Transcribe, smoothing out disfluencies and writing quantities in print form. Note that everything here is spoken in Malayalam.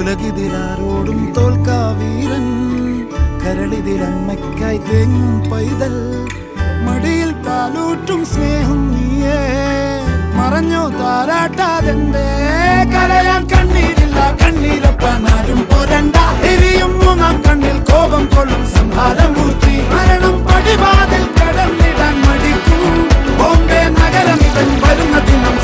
ഉലകിതിലാരോടും തോൽക്കാ വീരൻ, കരളിതിലമ്മയ്ക്കായി തേങ്ങും പൈതൽ, മടിയിൽ പാലൂറ്റും സ്നേഹം നീയേ, മറഞ്ഞോ താരാട്ടാതെന്തേ കരയാൻ കണ്ണീരില്ല, കണ്ണീരപ്പാനാരും പോരണ്ട, എരിയും മൂന്നാം കണ്ണിൽ കോപം കൊള്ളും സംഹാരമൂർത്തി, മരണം പടിവാതിൽ കടന്നിടാൻ മടിക്കും ബോംബെ നഗരമിവൻ വരുന്ന ദിനം